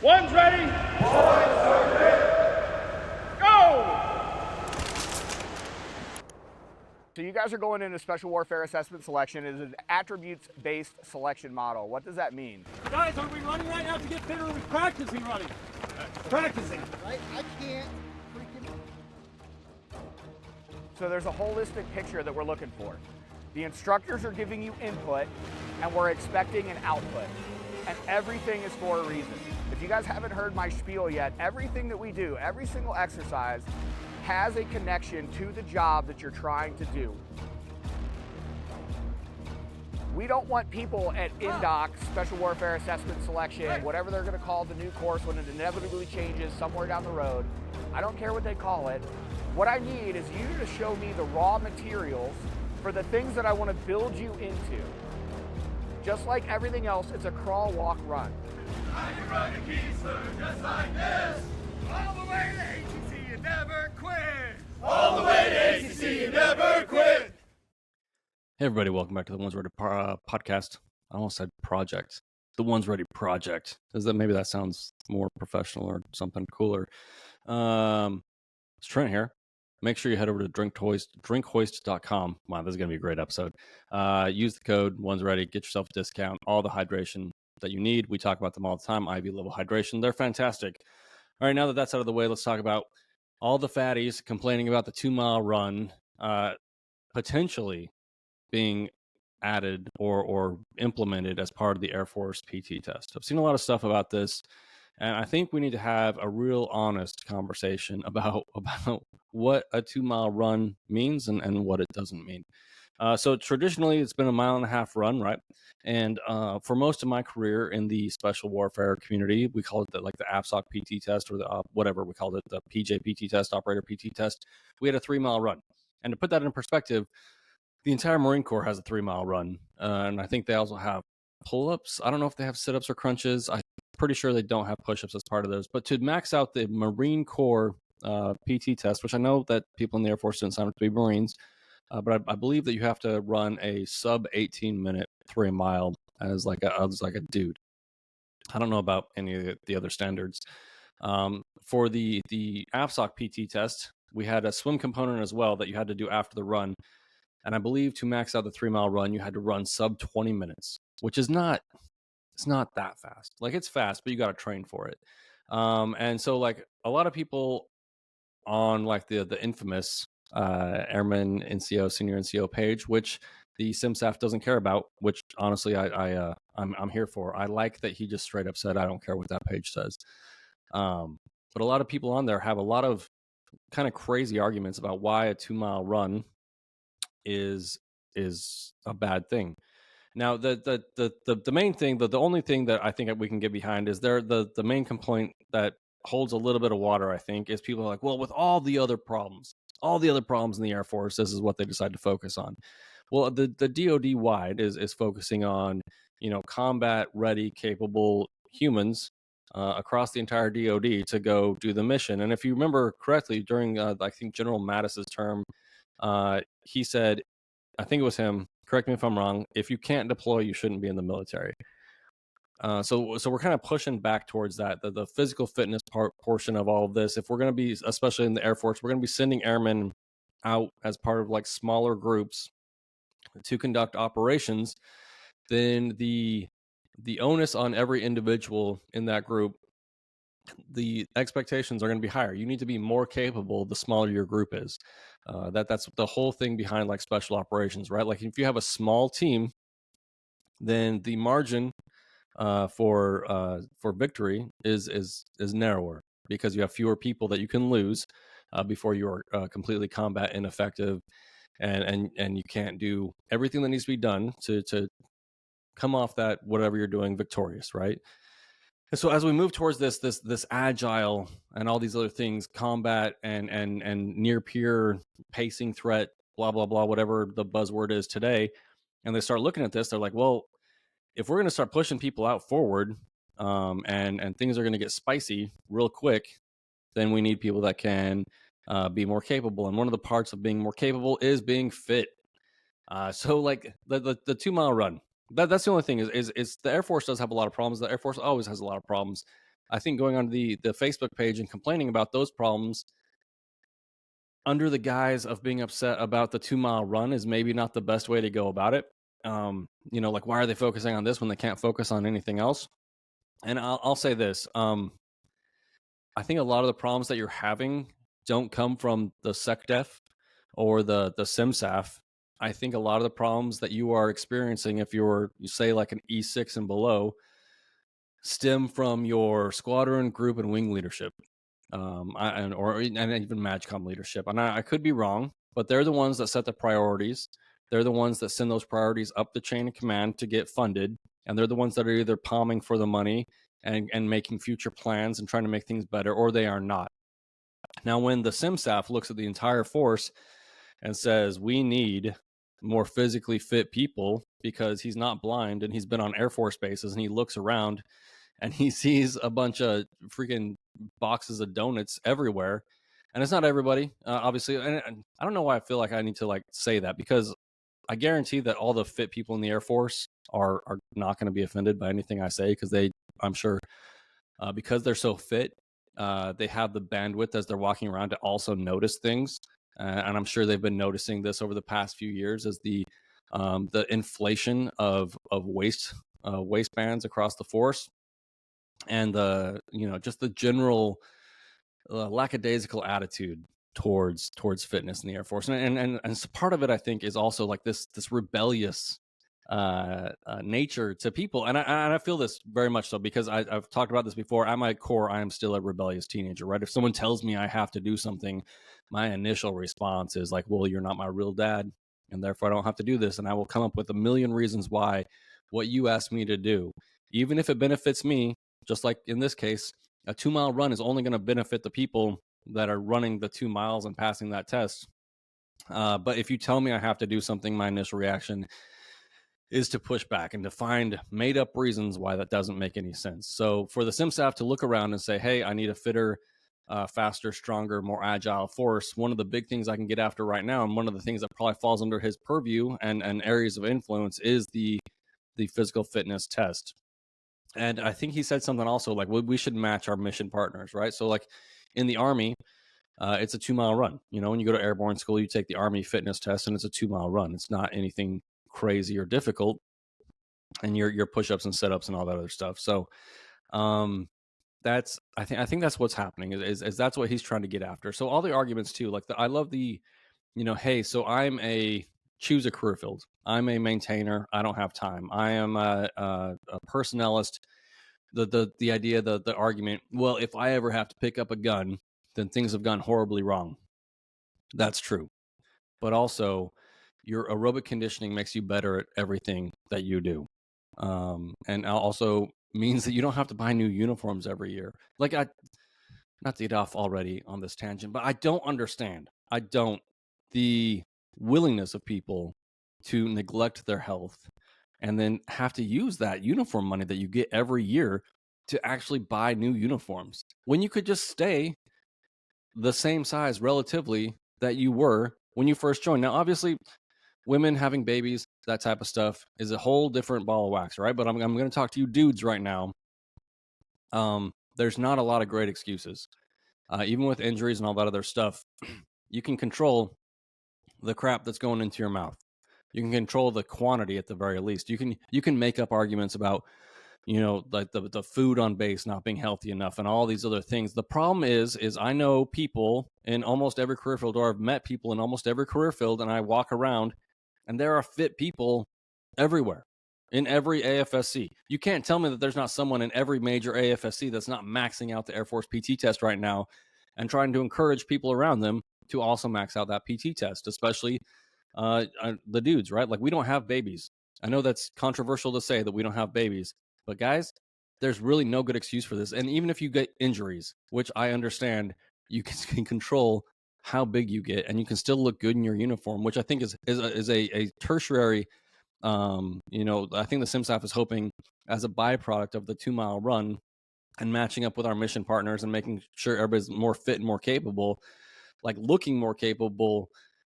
One's ready. Go! So you guys are going into Special Warfare Assessment Selection. It is an attributes-based selection model. What does that mean? Guys, are we running right now to get fitter? Or are we practicing running? Practicing. I can't freaking... So there's a holistic picture that we're looking for. The instructors are giving you input, and we're expecting an output. And everything is for a reason. If you guys haven't heard my spiel yet, everything that we do, every single exercise, has a connection to the job that you're trying to do. We don't want people at INDOC, Special Warfare Assessment Selection, whatever they're gonna call the new course when it inevitably changes somewhere down the road. I don't care what they call it. What I need is you to show me the raw materials for the things that I wanna build you into. Just like everything else, it's a crawl, walk, run. I can run a Keystone just like this. All the way to ATC, you never quit. All the way to ATC, you never quit. Hey everybody, welcome back to the Ones Ready podcast. I almost said project. The Ones Ready project. Maybe that sounds more professional or something cooler. It's Trent here. Make sure you head over to drinkhoist.com. Wow, this is going to be a great episode. Use the code Ones Ready, get yourself a discount, all the hydration that you need. We talk about them all the time. IV level hydration. They're fantastic. All right, now that that's out of the way, let's talk about all the fatties complaining about the 2-mile run potentially being added or implemented as part of the Air Force PT test. I've seen a lot of stuff about this, and I think we need to have a real honest conversation about what a 2-mile run means and what it doesn't mean. So traditionally, it's been a 1.5 mile run, right? And for most of my career in the special warfare community, we call it the AFSOC PT test or the whatever we called it, the PJ PT test, operator PT test. We had a 3-mile run. And to put that in perspective, the entire Marine Corps has a 3-mile run. And I think they also have pull-ups. I don't know if they have sit-ups or crunches. I'm pretty sure they don't have push-ups as part of those. But to max out the Marine Corps PT test, which I know that people in the Air Force didn't sign up to be Marines, but I believe that you have to run a sub 18-minute 3-mile as like a dude. I don't know about any of the other standards. For the AFSOC PT test, we had a swim component as well that you had to do after the run. And I believe to max out the 3-mile run, you had to run sub 20 minutes, which is not that fast. Like, it's fast, but you got to train for it. And so like a lot of people on like the infamous Airman NCO, Senior NCO page, which the CMSAF doesn't care about, which honestly I'm here for. I like that he just straight up said, I don't care what that page says. But a lot of people on there have a lot of kind of crazy arguments about why a 2-mile run is a bad thing. Now the main thing, the only thing that I think we can get behind is the main complaint that holds a little bit of water, I think, is people are like, well, with all the other problems in the Air Force, this is what they decide to focus on. Well, the DoD wide is focusing on, combat ready, capable humans across the entire DoD to go do the mission. And if you remember correctly, during I think General Mattis's term, he said, I think it was him, correct me if I'm wrong, if you can't deploy, you shouldn't be in the military. So we're kind of pushing back towards that, the physical fitness portion of all of this. If we're going to be, especially in the Air Force, we're going to be sending airmen out as part of like smaller groups to conduct operations, then the onus on every individual in that group, the expectations are going to be higher. You need to be more capable the smaller your group is. That's the whole thing behind like special operations, right? Like if you have a small team, then the margin for victory is narrower because you have fewer people that you can lose before you are completely combat ineffective, and you can't do everything that needs to be done to come off that whatever you're doing victorious, right? And so as we move towards this agile and all these other things, combat and near peer pacing threat, blah blah blah, whatever the buzzword is today, and they start looking at this, they're like, well, if we're going to start pushing people out forward, and things are going to get spicy real quick, then we need people that can be more capable. And one of the parts of being more capable is being fit. So like the 2-mile run, that's the only thing is the Air Force does have a lot of problems. The Air Force always has a lot of problems. I think going on the Facebook page and complaining about those problems under the guise of being upset about the 2 mile run is maybe not the best way to go about it. Like, why are they focusing on this when they can't focus on anything else? And I'll say this. I think a lot of the problems that you're having don't come from the SecDef or the CMSAF. I think a lot of the problems that you are experiencing, if you say like an E6 and below, stem from your squadron, group, and wing leadership, and even MAGCOM leadership. And I could be wrong, but they're the ones that set the priorities. They're the ones that send those priorities up the chain of command to get funded, and they're the ones that are either palming for the money and making future plans and trying to make things better, or they are not. Now, when the CMSAF looks at the entire force and says, we need more physically fit people because he's not blind and he's been on Air Force bases, and he looks around and he sees a bunch of freaking boxes of donuts everywhere. And it's not everybody, obviously. And I don't know why I feel like I need to like say that, because I guarantee that all the fit people in the Air Force are not going to be offended by anything I say, because I'm sure, because they're so fit, they have the bandwidth as they're walking around to also notice things. And I'm sure they've been noticing this over the past few years as the inflation of waistbands across the force, and just the general lackadaisical attitude towards fitness in the Air Force. And so part of it, I think, is also like this rebellious nature to people. And I feel this very much so, because I've talked about this before. At my core, I am still a rebellious teenager, right? If someone tells me I have to do something, my initial response is like, well, you're not my real dad, and therefore I don't have to do this. And I will come up with a million reasons why what you asked me to do, even if it benefits me, just like in this case, a 2-mile run is only going to benefit the people that are running the 2 miles and passing that test. But if you tell me I have to do something, my initial reaction is to push back and to find made up reasons why that doesn't make any sense. So for the CMSAF to look around and say, hey, I need a fitter, faster, stronger, more agile force, one of the big things I can get after right now, and one of the things that probably falls under his purview and areas of influence, is the physical fitness test. And I think he said something also like, we should match our mission partners, right? So like in the Army, it's a 2-mile run. When you go to airborne school, you take the Army fitness test, and it's a 2-mile run. It's not anything crazy or difficult, and your push-ups and sit-ups and all that other stuff. So that's I think that's what's happening, is that's what he's trying to get after. So all the arguments too, like I love the, hey, so I'm choose a career field. I'm a maintainer. I don't have time. I am a personnelist. The idea, the argument, well, if I ever have to pick up a gun, then things have gone horribly wrong. That's true. But also, your aerobic conditioning makes you better at everything that you do. And also means that you don't have to buy new uniforms every year. Like, not to get off already on this tangent, but I don't understand. The willingness of people to neglect their health and then have to use that uniform money that you get every year to actually buy new uniforms, when you could just stay the same size relatively that you were when you first joined. Now, obviously, women having babies, that type of stuff, is a whole different ball of wax, right? But I'm going to talk to you dudes right now. There's not a lot of great excuses. Even with injuries and all that other stuff, you can control the crap that's going into your mouth. You can control the quantity at the very least. You can make up arguments about, like the food on base not being healthy enough and all these other things. The problem is I know people in almost every career field, or I've met people in almost every career field, and I walk around, and there are fit people everywhere in every AFSC. You can't tell me that there's not someone in every major AFSC that's not maxing out the Air Force PT test right now and trying to encourage people around them to also max out that PT test, especially the dudes, right? Like, we don't have babies. I know that's controversial to say that we don't have babies, but guys, there's really no good excuse for this. And even if you get injuries, which I understand, you can control how big you get, and you can still look good in your uniform, which I think is a tertiary. I think the CMSAF is hoping, as a byproduct of the 2-mile run and matching up with our mission partners and making sure everybody's more fit and more capable, like looking more capable,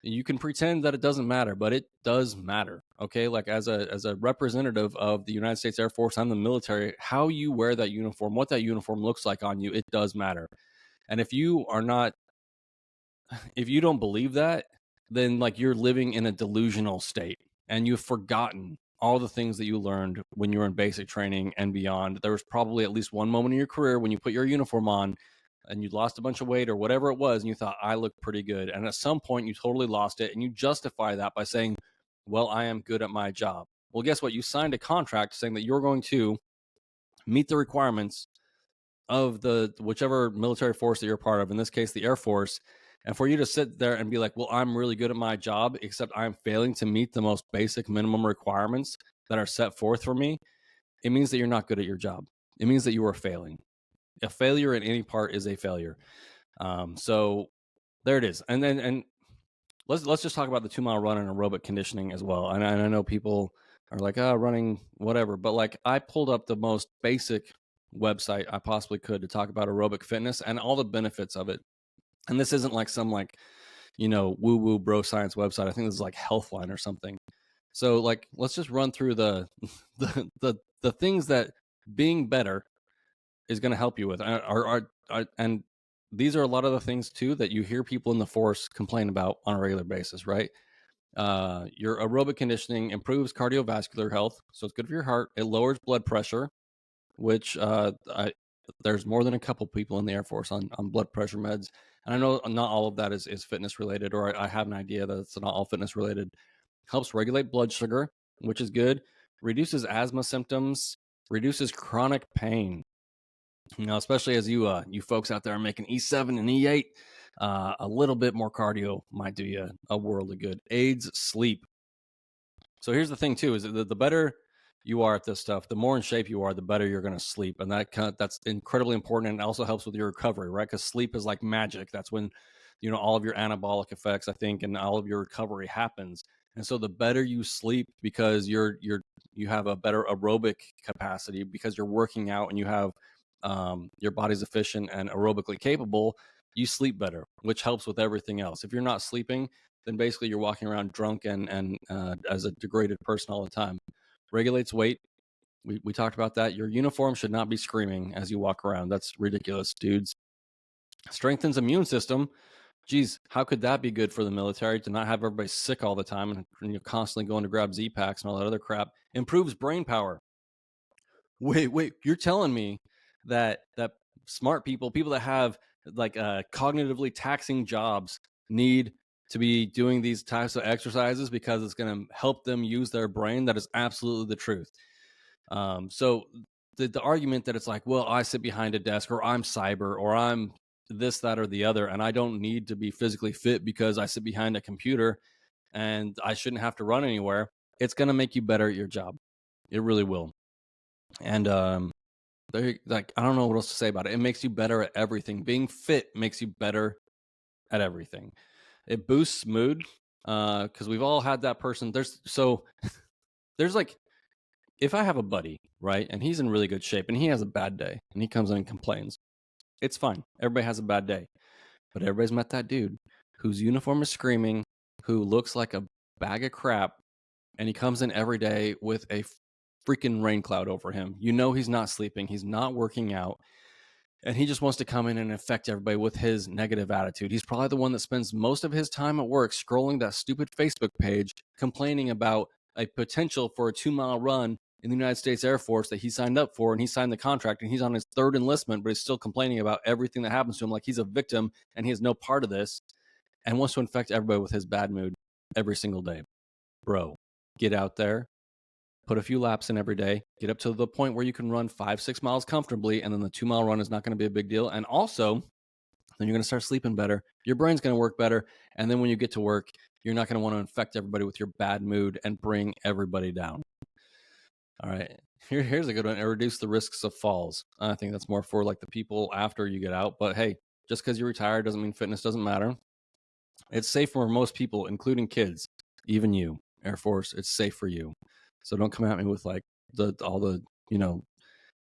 You can pretend that it doesn't matter, but it does matter. Okay, like as a representative of the United States Air Force and the military, how you wear that uniform, what that uniform looks like on you, it does matter. And if you are not, if you don't believe that, then like you're living in a delusional state and you've forgotten all the things that you learned when you were in basic training and beyond. There was probably at least one moment in your career when you put your uniform on and you lost a bunch of weight or whatever it was, and you thought, I look pretty good. And at some point, you totally lost it, and you justify that by saying, well, I am good at my job. Well, guess what? You signed a contract saying that you're going to meet the requirements of the whichever military force that you're part of, in this case, the Air Force. And for you to sit there and be like, well, I'm really good at my job, except I'm failing to meet the most basic minimum requirements that are set forth for me, it means that you're not good at your job. It means that you are failing. A failure in any part is a failure. So there it is. And let's just talk about the 2 mile run and aerobic conditioning as well. And I know people are like, running whatever, but like I pulled up the most basic website I possibly could to talk about aerobic fitness and all the benefits of it. And this isn't like some like, woo woo bro science website. I think this is like Healthline or something. So like, let's just run through the the things that being better is going to help you with. And these are a lot of the things too that you hear people in the force complain about on a regular basis, right? Your aerobic conditioning improves cardiovascular health, so it's good for your heart. It lowers blood pressure, which there's more than a couple people in the Air Force on blood pressure meds. And I know not all of that is fitness related, or I have an idea that it's not all fitness related. Helps regulate blood sugar, which is good. Reduces asthma symptoms, reduces chronic pain. Especially as you folks out there are making E7 and E8, a little bit more cardio might do you a world of good. Aids sleep. So here's the thing too: is that the better you are at this stuff, the more in shape you are, the better you're going to sleep, and that's incredibly important, and it also helps with your recovery, right? Because sleep is like magic. That's when all of your anabolic effects, I think, and all of your recovery happens. And so the better you sleep, because you have a better aerobic capacity because you're working out and you have your body's efficient and aerobically capable, you sleep better, which helps with everything else. If you're not sleeping, then basically you're walking around drunk and as a degraded person all the time. Regulates weight. We talked about that. Your uniform should not be screaming as you walk around. That's ridiculous, dudes. Strengthens immune system. Geez, how could that be good for the military to not have everybody sick all the time and you're constantly going to grab Z-Packs and all that other crap? Improves brain power. Wait, you're telling me that smart people that have like cognitively taxing jobs need to be doing these types of exercises because it's going to help them use their brain? That is absolutely the truth. So the argument that it's like, well, I sit behind a desk, or I'm cyber, or I'm this, that, or the other, and I don't need to be physically fit because I sit behind a computer and I shouldn't have to run anywhere. It's going to make you better at your job. It really will. And like, I don't know what else to say about it. It makes you better at everything. Being fit makes you better at everything. It boosts mood, because we've all had that person. There's like, if I have a buddy, right, and he's in really good shape and he has a bad day and he comes in and complains, it's fine. Everybody has a bad day. But everybody's met that dude whose uniform is screaming, who looks like a bag of crap, and he comes in every day with a freaking rain cloud over him. He's not sleeping, he's not working out, and he just wants to come in and affect everybody with his negative attitude. He's probably the one that spends most of his time at work scrolling that stupid Facebook page, complaining about a potential for a 2-mile run in the United States Air Force that he signed up for, and he signed the contract, and he's on his third enlistment, but he's still complaining about everything that happens to him like he's a victim and he has no part of this, and wants to infect everybody with his bad mood every single day. Bro, get out there, put a few laps in every day, get up to the point where you can run 5-6 miles comfortably, and then the 2-mile run is not going to be a big deal. And also, then you're going to start sleeping better. Your brain's going to work better. And then when you get to work, you're not going to want to infect everybody with your bad mood and bring everybody down. All right. Here's a good one. Reduce the risks of falls. I think that's more for like the people after you get out. But hey, just because you're retired doesn't mean fitness doesn't matter. It's safe for most people, including kids, even you, Air Force. It's safe for you. So don't come at me with like all the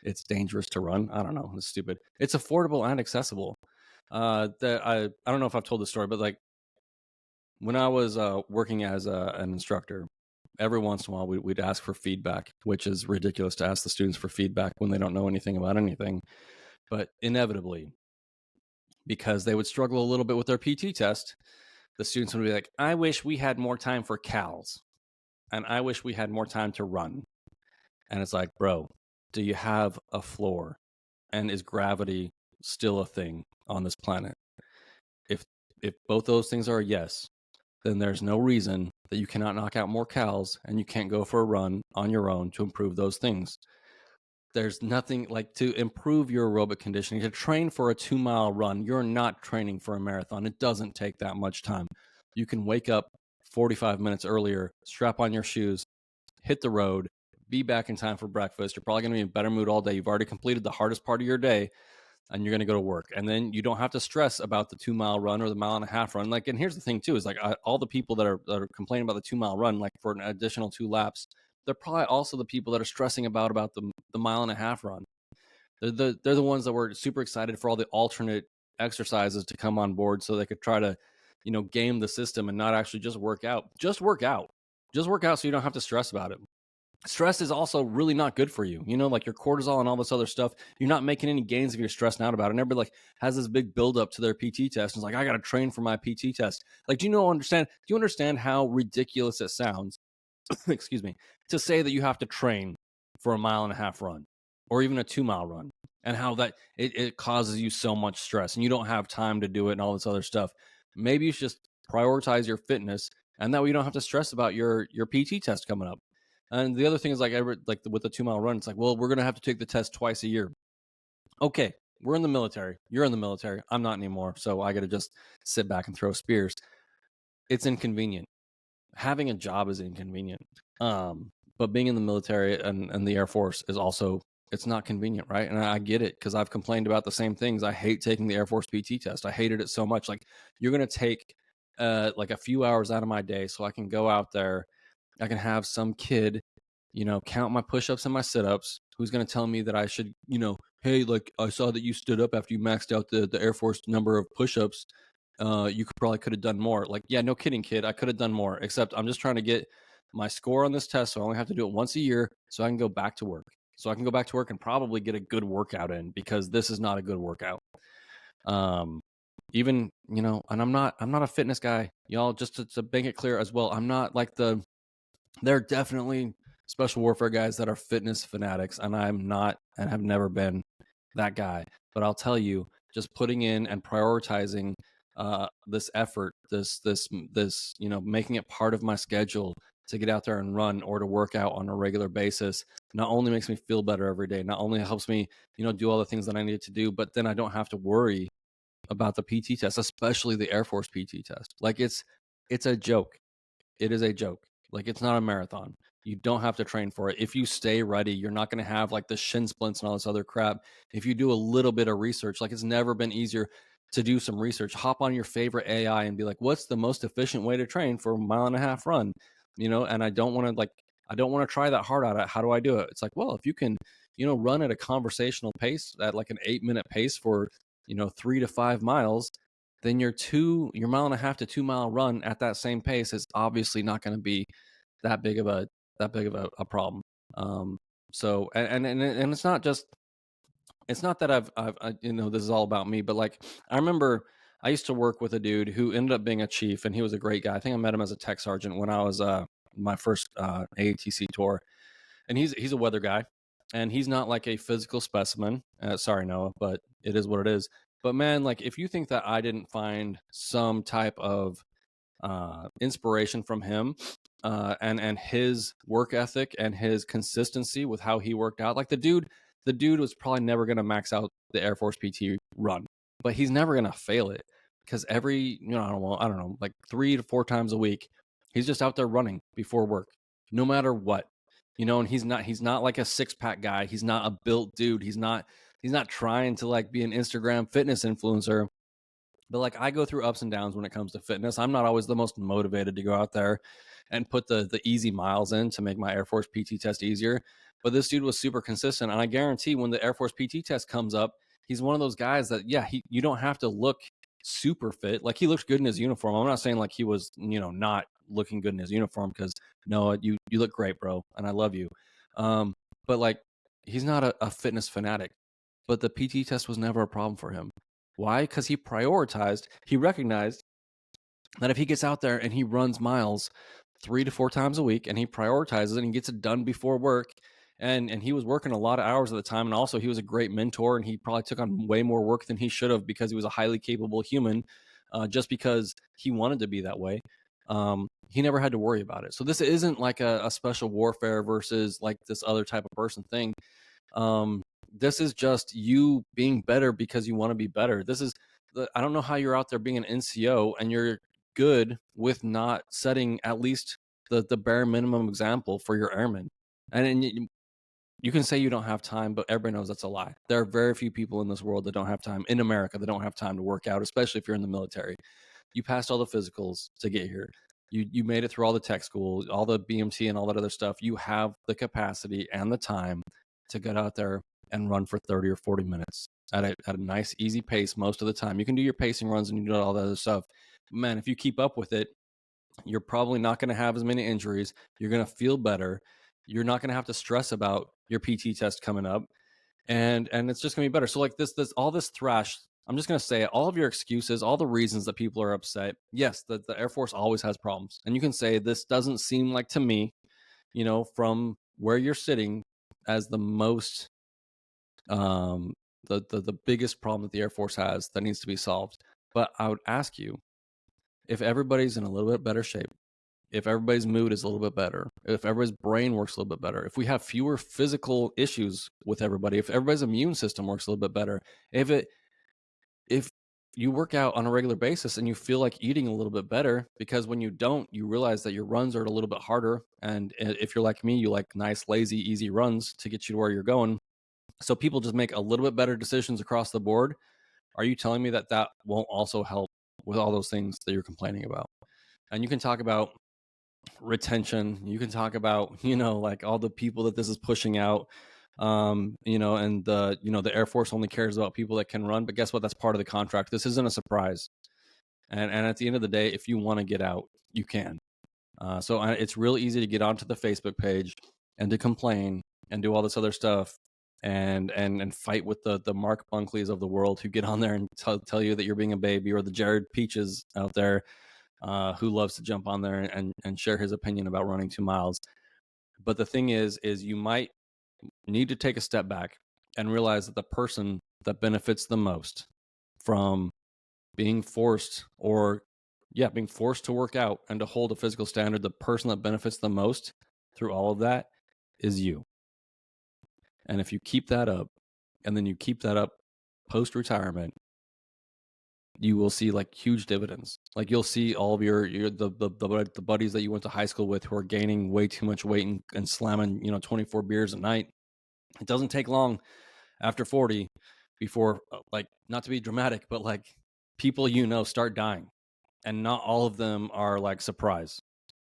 it's dangerous to run. I don't know. It's stupid. It's affordable and accessible. I don't know if I've told this story, but like when I was working as an instructor, every once in a while we'd ask for feedback, which is ridiculous to ask the students for feedback when they don't know anything about anything. But inevitably, because they would struggle a little bit with their PT test, the students would be like, I wish we had more time for cals, and I wish we had more time to run. And it's like, bro, do you have a floor? And is gravity still a thing on this planet? If both those things are a yes, then there's no reason that you cannot knock out more cals and you can't go for a run on your own to improve those things. There's nothing like to improve your aerobic conditioning. To train for a 2-mile run, you're not training for a marathon. It doesn't take that much time. You can wake up 45 minutes earlier, strap on your shoes, hit the road, be back in time for breakfast. You're probably going to be in a better mood all day. You've already completed the hardest part of your day, and you're going to go to work. And then you don't have to stress about the 2-mile run or the 1.5-mile run. Like, and here's the thing too, is like all the people that are complaining about the 2-mile run, like for an additional 2 laps, they're probably also the people that are stressing about the 1.5-mile run. They're the ones that were super excited for all the alternate exercises to come on board so they could try to, game the system and not actually just work out. Just work out so you don't have to stress about it. Stress is also really not good for you. Like your cortisol and all this other stuff. You're not making any gains if you're stressing out about it. And everybody like has this big buildup to their PT test. And it's like, I got to train for my PT test. Like, do you understand how ridiculous it sounds? Excuse me, to say that you have to train for a 1.5-mile run or even a 2-mile run, and how that it causes you so much stress and you don't have time to do it and all this other stuff. Maybe you should just prioritize your fitness, and that way you don't have to stress about your PT test coming up. And the other thing is like with the 2-mile run, it's like, well, we're going to have to take the test twice a year. Okay, we're in the military. You're in the military. I'm not anymore. So I got to just sit back and throw spears. It's inconvenient. Having a job is inconvenient. But being in the military and the Air Force is also, it's not convenient, right? And I get it, because I've complained about the same things. I hate taking the Air Force PT test. I hated it so much. Like, you're going to take like a few hours out of my day so I can go out there. I can have some kid, count my push-ups and my sit-ups, who's going to tell me that I should, hey, like, I saw that you stood up after you maxed out the Air Force number of push-ups. You could have done more. Like, yeah, no kidding, kid. I could have done more, except I'm just trying to get my score on this test. So I only have to do it once a year so I can go back to work. So I can go back to work and probably get a good workout in, because this is not a good workout. Even, and I'm not a fitness guy, y'all, just to make it clear as well. I'm not like there are definitely special warfare guys that are fitness fanatics, and I'm not and have never been that guy. But I'll tell you, just putting in and prioritizing this effort, this making it part of my schedule to get out there and run or to work out on a regular basis, not only makes me feel better every day, not only helps me, do all the things that I need to do, but then I don't have to worry about the PT test, especially the Air Force PT test. Like, it's a joke. It is a joke. Like, it's not a marathon. You don't have to train for it. If you stay ready, you're not going to have like the shin splints and all this other crap. If you do a little bit of research, like, it's never been easier to do some research. Hop on your favorite AI and be like, what's the most efficient way to train for a 1.5-mile run? And I don't want to try that hard out. How do I do it? It's like, well, if you can, run at a conversational pace at like an 8-minute pace for, 3 to 5 miles, then your 1.5-mile to 2-mile run at that same pace is obviously not going to be that big of a problem. So, and it's not that I've this is all about me, but like, I remember I used to work with a dude who ended up being a chief, and he was a great guy. I think I met him as a tech sergeant when I was my first AATC tour, and he's a weather guy, and he's not like a physical specimen. Sorry, Noah, but it is what it is. But man, like, if you think that I didn't find some type of inspiration from him and his work ethic and his consistency with how he worked out, like, the dude was probably never going to max out the Air Force PT run, but he's never going to fail it, because every, I don't know, like 3 to 4 times a week, he's just out there running before work, no matter what, and he's not like a 6-pack guy. He's not a built dude. He's not trying to like be an Instagram fitness influencer. But like, I go through ups and downs when it comes to fitness. I'm not always the most motivated to go out there and put the easy miles in to make my Air Force PT test easier. But this dude was super consistent. And I guarantee when the Air Force PT test comes up, he's one of those guys that, yeah, you don't have to look super fit. Like he looked good in his uniform. I'm not saying like he was, not looking good in his uniform, because no, you look great, bro, and I love you. But like he's not a fitness fanatic. But the PT test was never a problem for him. Why? Because he recognized that if he gets out there and he runs miles 3 to 4 times a week and he prioritizes it and he gets it done before work, and he was working a lot of hours at the time, and also he was a great mentor, and he probably took on way more work than he should have because he was a highly capable human, just because he wanted to be that way. He never had to worry about it. So this isn't like a special warfare versus like this other type of person thing. This is just you being better because you want to be better. I don't know how you're out there being an NCO and you're good with not setting at least the bare minimum example for your airmen. And you can say you don't have time, but everybody knows that's a lie. There are very few people in this world that don't have time, in America, that don't have time to work out, especially if you're in the military. You passed all the physicals to get here. You made it through all the tech school, all the BMT and all that other stuff. You have the capacity and the time to get out there and run for 30 or 40 minutes at a nice, easy pace most of the time. You can do your pacing runs and you do all that other stuff. Man, if you keep up with it, you're probably not going to have as many injuries. You're going to feel better. You're not going to have to stress about your PT test coming up. And it's just going to be better. So like this all this thrash, I'm just going to say it, all of your excuses, all the reasons that people are upset. Yes, the Air Force always has problems. And you can say, this doesn't seem like to me, from where you're sitting, as the most the biggest problem that the Air Force has that needs to be solved. But I would ask you, if everybody's in a little bit better shape, if everybody's mood is a little bit better, if everybody's brain works a little bit better, if we have fewer physical issues with everybody, if everybody's immune system works a little bit better, if you work out on a regular basis and you feel like eating a little bit better, because when you don't, you realize that your runs are a little bit harder. And if you're like me, you like nice, lazy, easy runs to get you to where you're going. So people just make a little bit better decisions across the board. Are you telling me that that won't also help with all those things that you're complaining about? And you can talk about retention. You can talk about, like all the people that this is pushing out, and the Air Force only cares about people that can run. But guess what? That's part of the contract. This isn't a surprise. And at the end of the day, if you want to get out, you can. So it's real easy to get onto the Facebook page and to complain and do all this other stuff and fight with the Mark Bunkleys of the world who get on there and tell you that you're being a baby, or the Jared Peaches out there who loves to jump on there and share his opinion about running 2 miles. But the thing is you might need to take a step back and realize that the person that benefits the most from being forced to work out and to hold a physical standard, the person that benefits the most through all of that is you. And if you keep that up, and then you keep that up post-retirement, you will see like huge dividends. Like you'll see all of the buddies that you went to high school with who are gaining way too much weight and slamming 24 beers a night. It doesn't take long after 40 before, like, not to be dramatic, but like people start dying, and not all of them are like surprise.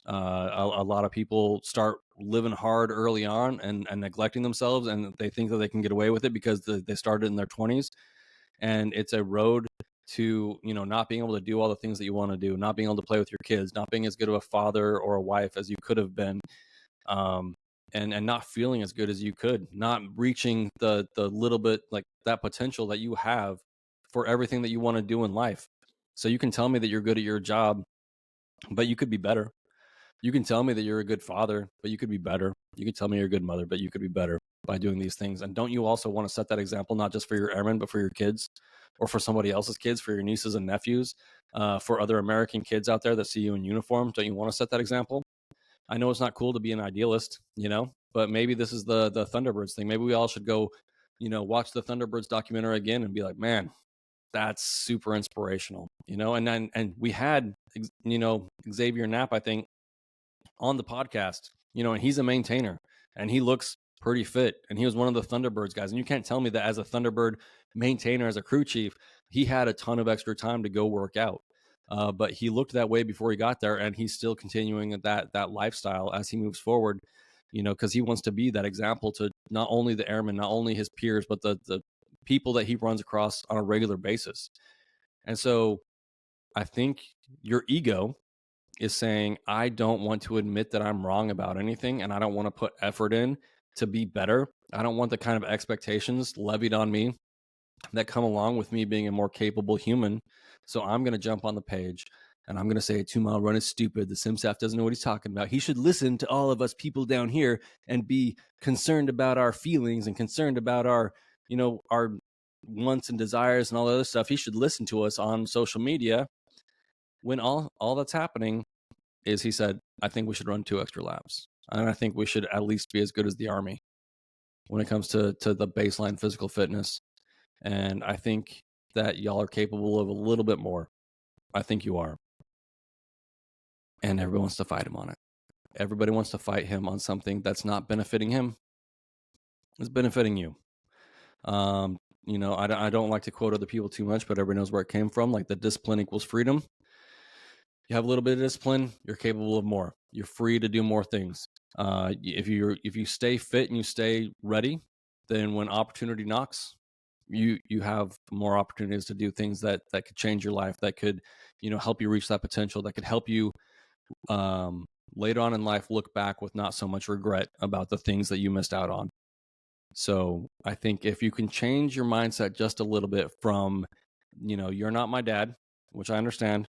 A lot of people start living hard early on and neglecting themselves, and they think that they can get away with it because they started in their 20s, and it's a road to not being able to do all the things that you want to do, not being able to play with your kids, not being as good of a father or a wife as you could have been, and not feeling as good as you could, not reaching the little bit like that potential that you have for everything that you want to do in life. So you can tell me that you're good at your job, but you could be better. You can tell me that you're a good father, but you could be better. You can tell me you're a good mother, but you could be better by doing these things. And don't you also want to set that example, not just for your airmen, but for your kids, or for somebody else's kids, for your nieces and nephews, for other American kids out there that see you in uniform? Don't you want to set that example? I know it's not cool to be an idealist, but maybe this is the Thunderbirds thing. Maybe we all should go, watch the Thunderbirds documentary again and be like, man, that's super inspirational, and we had, Xavier Knapp, I think, on the podcast, and he's a maintainer and he looks pretty fit, and he was one of the Thunderbirds guys. And you can't tell me that as a Thunderbird maintainer, as a crew chief, he had a ton of extra time to go work out. But he looked that way before he got there, and he's still continuing that lifestyle as he moves forward, because he wants to be that example to not only the airmen, not only his peers, but the people that he runs across on a regular basis. And so I think your ego is saying, I don't want to admit that I'm wrong about anything, and I don't want to put effort in to be better. I don't want the kind of expectations levied on me that come along with me being a more capable human. So I'm going to jump on the page and I'm going to say a 2-mile run is stupid. The CMSAF doesn't know what he's talking about. He should listen to all of us people down here and be concerned about our feelings and concerned about our, our wants and desires and all the other stuff. He should listen to us on social media when all that's happening is he said, I think we should run 2 extra laps. And I think we should at least be as good as the Army when it comes to the baseline physical fitness. And I think that y'all are capable of a little bit more. I think you are. And everybody wants to fight him on it. Everybody wants to fight him on something that's not benefiting him. It's benefiting you. I don't like to quote other people too much, but everybody knows where it came from. Like the discipline equals freedom. You have a little bit of discipline, you're capable of more. You're free to do more things. If you stay fit and you stay ready, then when opportunity knocks, you have more opportunities to do things that could change your life, that could help you reach that potential, that could help you later on in life look back with not so much regret about the things that you missed out on. So I think if you can change your mindset just a little bit from you're not my dad, which I understand,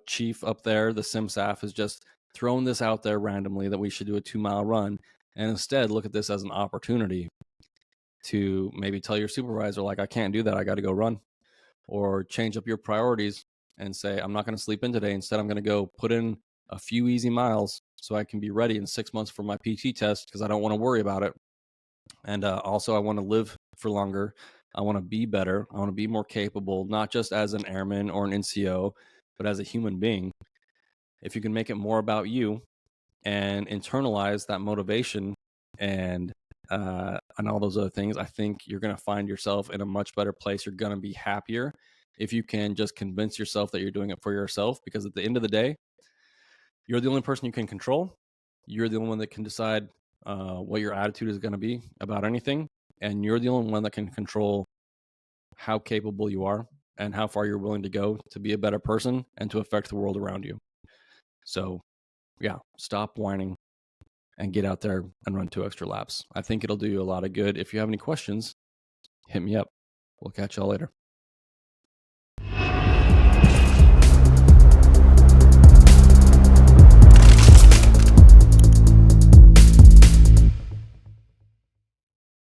chief up there, the CMSAF, has just thrown this out there randomly that we should do a 2-mile run, and instead look at this as an opportunity to maybe tell your supervisor, like, I can't do that, I got to go run. Or change up your priorities and say, I'm not going to sleep in today. Instead, I'm going to go put in a few easy miles so I can be ready in 6 months for my PT test because I don't want to worry about it. And also, I want to live for longer. I want to be better. I want to be more capable, not just as an airman or an NCO, but as a human being. If you can make it more about you and internalize that motivation and all those other things, I think you're going to find yourself in a much better place. You're going to be happier if you can just convince yourself that you're doing it for yourself, because at the end of the day, you're the only person you can control. You're the only one that can decide what your attitude is going to be about anything. And you're the only one that can control how capable you are and how far you're willing to go to be a better person and to affect the world around you. So, yeah, stop whining and get out there and run 2 extra laps. I think it'll do you a lot of good. If you have any questions, hit me up. We'll catch y'all later.